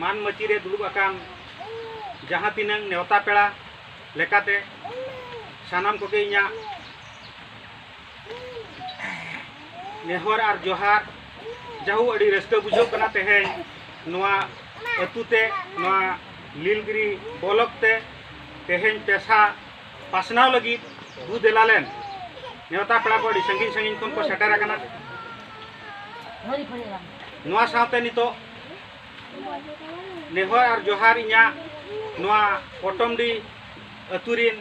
मान मचिरे दुड़ुब आकान जहाँ तिनांग नेवता पेड़ा लेकाते सानाम कोगे इᱧᱟ नेहर और जोहार जाहू अड़ी रस्का बुझो कना तेहें नोआ अतुते नोआ लीलगिरी बोलकते तेहें पेशा पासनाव लगी दू देलालेन नेवता पेड़ा को अड़ी संगीन संगीन खन को सेटर आकना नोआ सावते नितो नेहर और जोहार इᱧᱟ नोआ पोटमडी अतुरिन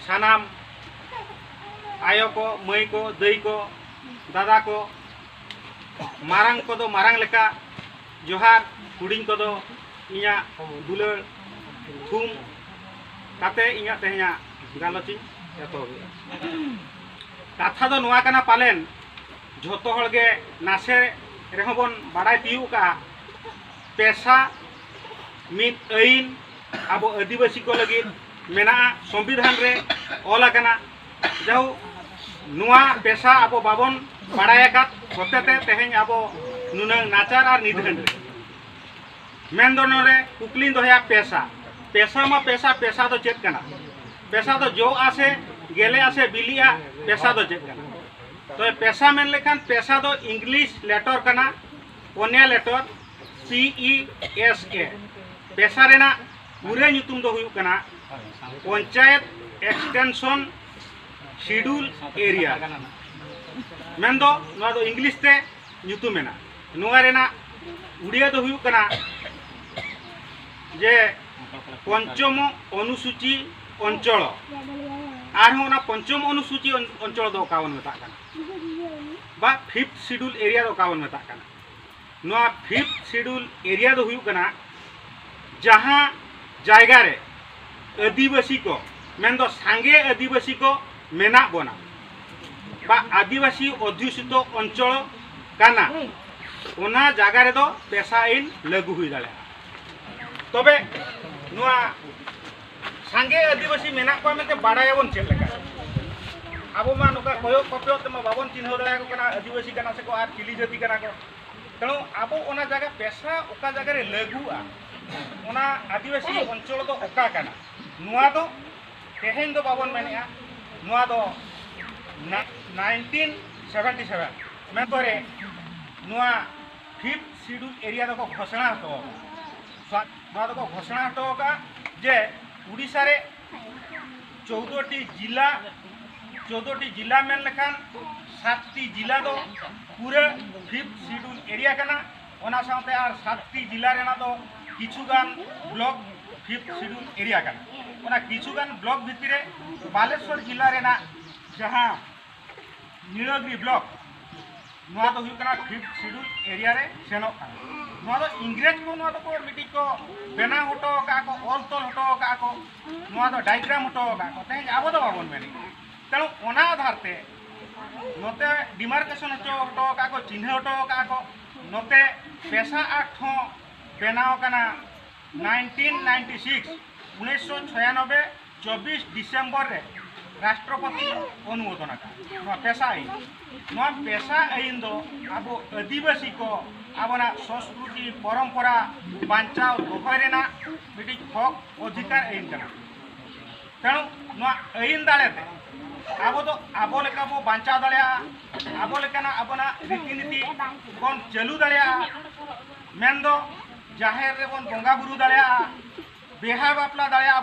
सानाम आयो को मई को दई को दादा को मारांग को दो मारांग लेका जोहार हुडिंग को दो इᱧा दुलर थुम काते इᱧा तेहेña गालोचिन एतो कथा दो नोआ कना पालेन झोतो हळगे नासे रेहबन बाडाय तियु का पेशा मित आईन आबो आदिवासी को लगी मेना संविधान रे ऑल आकना जाऊ नुआ पेशा आबो बाबन बाडायकात होतेते तेहेñ आबो नुनां नाचार और निधन रे मेनदोनो रे कुकलिन दोया पेशा पेशा मा पेशा दो चेक कना पेशा तो जो आसे गेले आसे बिलिया पेशा दो चेक कना तो पेशा मेन लेखान पेशा दो इंग्लिश लेटर कना ओनिया लेटर PESA पेशा रेना पूरे ᱧᱩᱛᱩᱢ दो हुयु कना पंचायत एक्सटेंशन शेड्यूल एरिया मेनदो नोआ दो इंग्लिश ते ᱧᱩᱛᱩᱢ मेना नोआ रेना उड़िया दो हुयु कना जे पंचम अनुसूची अंचल आरहों ना पंचम अनुसूची अंचल दो कावन मेता कना बा फिफ्थ शेड्यूल एरिया दो कावन मेता कना नोआ फिफ्थ शेड्यूल एरिया दो हुयु कना जहाँ जायगा रे आदिवासी को मेन दो सांगे आदिवासी को मेना बना बा आदिवासी अध्युषित अंचल काना ओना जागा रे दो पेशा आईन लागू हुई दाले तबे नुआ सांगे आदिवासी मेना को मेते बाडायाबन चेक लेका आबो मा नुका कोयो कपयो तमा बाबन चिन्ह दाले को कना आदिवासी कना से को आर किली जाति कना को तणो आबो ओना जागा पेशा ओका जागा रे लागुआ ओना आदिवासी अंचल दो ओका कना नुआ दो तेहेन दो बाबन मेनिया नुआ दो 1977 में तोरे नुआ फिफ्थ शेड्यूल एरिया दो घोषणा हतो नुआ दो घोषणा हतो का जे उड़ीसा रे 14टी जिला मेन लेखान 7टी जिला दो पूरे फिफ्थ शेड्यूल एरिया कना ओना साथे आर 7टी जिला रेना दो किछुगान ब्लॉक फिफ्थ शेड्यूल एरिया कना ओना किछुगान ब्लॉक भितरे बालेश्वर जिला रेना जहाँ नीलगिरी ब्लॉक नुआ दो हुयु कना फिफ्थ शेड्यूल एरिया रे सेनो कना नुआ दो इंग्रेज को नुआ दो को मिटी को बेना हटो का को ऑल तोल हटो का को नुआ दो डायग्राम हटो का को तेज आबो दो बाबन मेनी तेणु ओना आधार ते नोते डिमार्केशन हटो का को चिन्ह हटो का को नोते पेशा आठ बेनाव कना 1996 24 डिसेम्बर रे राष्ट्रपति अनुमोदन का पेशा आईन दो अब आदिवासी को आबना संस्कृति परंपरा बांचाव दोहय रेना मिटी हक अधिकार आईन कना तेणु नोआ आईन दालेते आबो दो आबो लेका बो बांचाव दालेया आबो लेकाना आबना रीतिनीति बन चालू दालेया मेन दो जाहेर रे बन बंगा बुरु दालेया बेहा बापला दालेया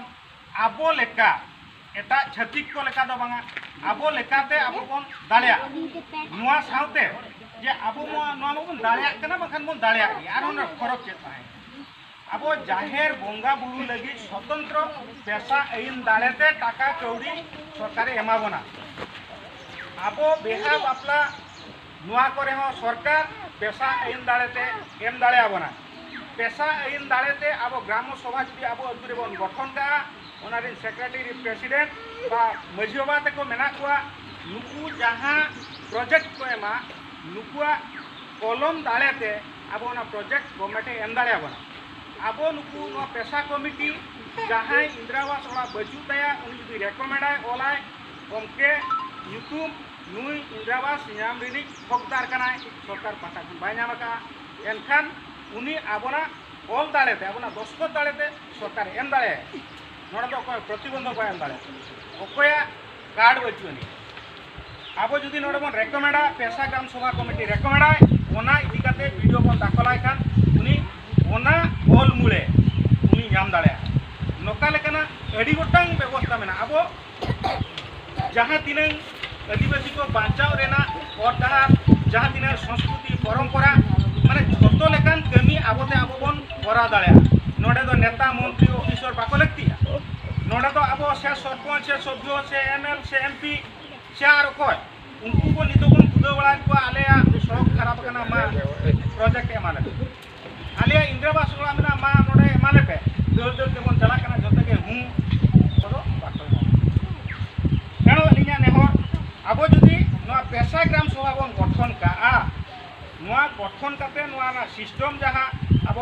आबो लेका एटा छतिक को लेका दो बांगा आबो लेकाते आबो बन दालेया नुआ सावते जे आबो नुआ बन दालेया कना बखन बन दालेया आर होना फरक चेत है आबो जाहेर बंगा बुरु लगी स्वतंत्र पेशा आईन दालेते टाका कौड़ी सरकार एमा बना आबो बेहा बापला नुआ करे हो सरकार पेशा आईन दालेते एम दालेया बना पेशा आईन दालेते आबो ग्राम सभा जुदी आबो अतुरे बन गठन का ओनारिन सेक्रेटरी प्रेसिडेंट बा माझी बाबा तक मेना कुआ नुकु जहाँ प्रोजेक्ट को एमा नुकुआ कलम दालेते आबो ना प्रोजेक्ट गवर्नमेंट एम दालेया बना आबो नुकु नो पेशा कमिटी जहाँ इंदिरावास ओला बचू तया उनी जुदी रेकमेंड आय ओलाय गमके ᱧᱩᱛᱩᱢ नुई इंदिरावास नाम रिनिक हकदार कनाय सरकार पाटा बाय नाम का एनखान उनी आबोना ऑल दाड़ेते अब दस्खत दाड़ेते सरकार एम दाड़े नोड़े तो प्रतिबंधक एम दाड़े अकोया कार्ड बचुनी अब जुदी नोड़े बन रेकमेंडा पेशा ग्राम सभा कमिटी रेकमेंडा ओना इदिकाते वीडियो बन दाखलाय खान उनी ओना ऑल मुले उनी नाम दाड़े नोका लेकाना अड़ी गोटांग व्यवस्था मेना अब जहाँ तीन आदिवासी को बांचाव रेना और जहाँ तीन संस्कृति परंपरा माने जतो लेकान कमी आबोते आबो बन करा दाड़े नोड़े दो नेता मंत्री ऑफिसर बाको लगतिया नोड़े दो आबो से सरपंच से सभ्य से एमएल से एमपी से आर कोय उनको को नितो बन खुदो बड़ा को आलेया सड़क खराब करना मा प्रोजेक्ट एमाले आलेया इंद्रबास वाला मेना मा नोड़े एमाले पे दल दल के बन चला करना जतो के हूं करो बाको कानो लिया नेहो आबो जुदी नो पेशा ग्राम सभा बन गठन का नोआ गठन काते नोआ ना सिस्टम जहाँ अब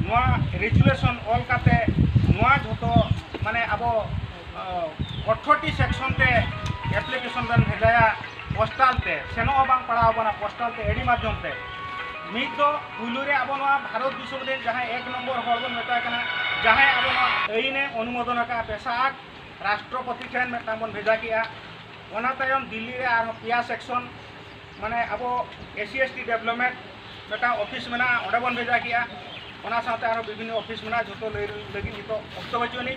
नोआ रेजुलेशन ऑल काते नोआ झोतो माने अब 18 सेक्शन ते एप्लीकेशन बन भेजाया पोस्टल ते सेनो बांग पड़ाव बना पोस्टल ते एडी माध्यम ते मित दो पुलु रे अब नोआ भारत विश्व रे जहाँ 1 नंबर हर बन मेता कना जहाँ अब नोआ एइने अनुमोदन का पेशा राष्ट्रपति ठेन मेता बन भेजा किया ओना तायम दिल्ली रे आर पिया सेक्शन माने अब SC/ST डेवलपमेंट मेटा ऑफिस मेना ओडे बन भेजा किया ओना साथे आरो विभिन्न ऑफिस मेना झोतो लगी नितो अक्तो बचुनी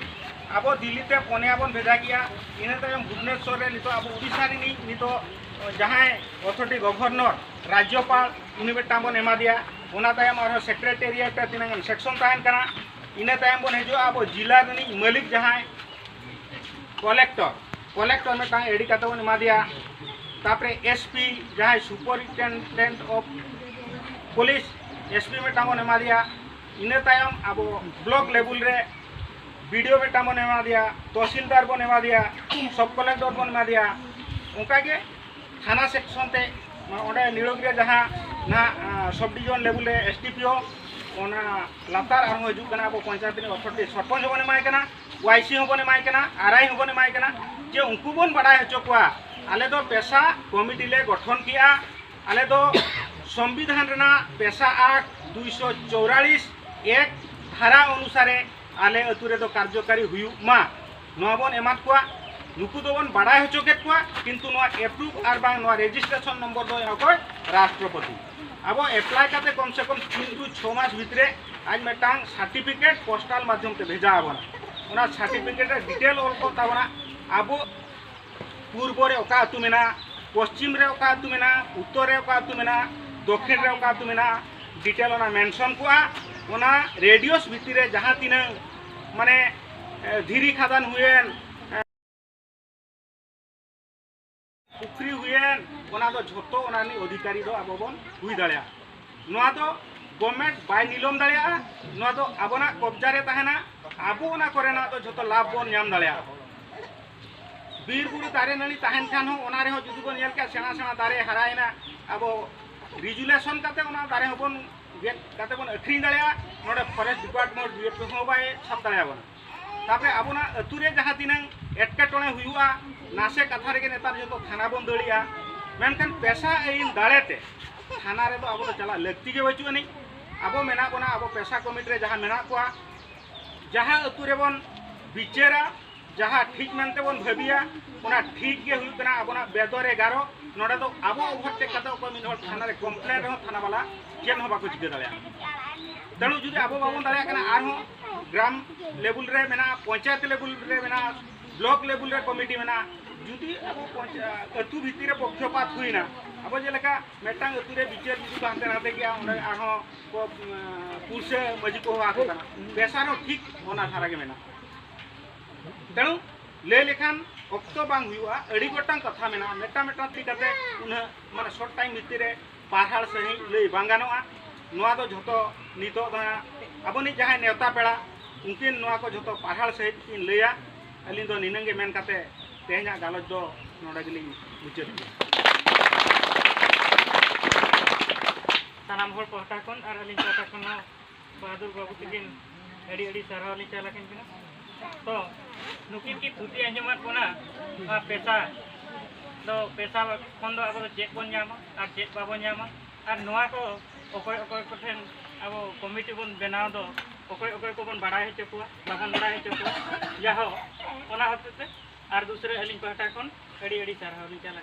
अब दिल्ली ते पोनिया बन भेजा किया इने तायम भुवनेश्वर रे नितो अब ओडिसा रे नितो जहां अथॉरिटी गवर्नर राज्यपाल इने बेटा बन एमा दिया ओना तायम आरो सेक्रेटेरिएट तिनंगन सेक्शन तायन कना इने तायम बन हेजो अब जिला रे मालिक जहां कलेक्टर मेटा एडी काते बन एमा दिया तापरे SP जहाँ सुपरिटेंडेंट ऑफ पुलिस SP में टांगो एमा दिया इने तायम अब ब्लॉक लेवल रे BDO में टांगो एमा दिया तहसीलदार बन एमा दिया सब कलेक्टर बन एमा दिया उनका के थाना सेक्शन ते ओडे नीलगिरी जहाँ ना सब डिवीजन लेवल रे SDPO ओना लातार आरो हजू कना अब पंचायत रे अथॉरिटी सरपंच बन एमाय कना YC बन एमाय कना RI बन एमाय कना जे उनको बन बड़ा हचो कुआ आले दो पेशा कमिटी ले गठन किया आले दो संविधान रेना पेशा एक्ट 244 एक धारा अनुसारे आले अतुरे दो कार्यकारी हुयु मा नोबन एमात कुआ नुकु दोबन बड़ा हचो के कुआ किंतु नो एप्रूव आर बांग नो रजिस्ट्रेशन नंबर दो याको राष्ट्रपति अब एप्लाई करते कम से कम 3 टू 6 मास भितरे आज मेटांग सर्टिफिकेट पोस्टल माध्यम ते भेजा आबना ओना सर्टिफिकेट रे डिटेल ऑल को ताबना अब पूर्व रे ओका आतु मेना पश्चिम रे ओका आतु मेना उत्तर रे ओका आतु मेना दक्षिण रे ओका आतु मेना डिटेल ओना मेंशन कुआ ओना रेडियस भितर रे जहां तीन माने धीरी खादान हुएन पुखरी हुएन ओना दो झोतो ओनानी अधिकारी दो आबोबन हुई दाड़िया नोआ दो गवर्नमेंट बाय निलम दाड़िया नोआ दो आबोना कब्जा रे ताहेना आबो ओना करेना दो झोतो लाभ बन नाम दाड़िया बीर बुरु दारे नली ताहेन खान हो ओना रे हो जुदि बन नेल के सेना सेना दारे हरायना अब रिजुलेशन काते ओना दारे होबन गेट काते बन अखरी दाड़िया नोडे फॉरेस्ट डिपार्टमेंट DF हो बाय सब दाड़िया बन तापरे आबोना अतुरे जहां तिनंग एटकेटोणे हुयुआ नासे कथा रे नेतार जो थाना बन दड़िया मेनखान पेशा एइन दाड़ेते थाना रे दो अब चला लगती के बचु नहीं अब मेना बना अब पेशा कमिटी रे जहां मेना कोआ जहां अतुरे बन बिचेरा जहाँ ठीक मनते बन भाबिया ओना ठीक के हुई कना abona बेदर 11 नोडे तो आबो ओवरटेक काते को मिन हर थाना रे कंप्लेन रहो थाना वाला केन हो बाको चिके दाया तणु जुदी आबो बाबन दाया कना आर हो ग्राम लेवल रे मेना पंचायत लेवल रे मेना ब्लॉक लेवल रे कमिटी मेना जुदी आबो अतु भितिर रे पक्षपात हुईना आबो जेलेका मेटांग अतु रे बिचार जुदी बांते नाते गया ओंडे आर हो पुलिस मजी को आको कना बेसारो ठीक होना थारा के मेना तेणु ले लेखान अक्तो बांग हुआ अड़ी गोटांग कथा मेना मेटा मेटा ती काते उन माने शॉर्ट टाइम भितर पाहाड़ सही लई बांगानोआ नोआ दो झोतो नितो दा अबनी जहां नेवता पेड़ा उनकिन नोआ को झोतो पाहाड़ सही किन लैया अलिन दो निनंगे मेन काते तेहना गालज दो नोडा गली मुचत सानाम हर पहटा कोन आर अलिन पहटा कोन बहादुर बाबू तिकिन एडी एडी सरहाव नि चालाकिन बिना तो नुकिन की फुटी अंजमात कोना पैसा तो पैसा खन दो अब चेक बन जामा और चेक बाबन जामा और नोआ को ओकोय ओकोय कोठेन अब कमिटी बन बनाव दो अकोय अकोय को बन बाड़ाय हेचो को बाबन बाड़ाय हेचो को या हो ओना होते और दूसरे अलिंग पहटा खन अड़ी अड़ी सारहाव नि चाला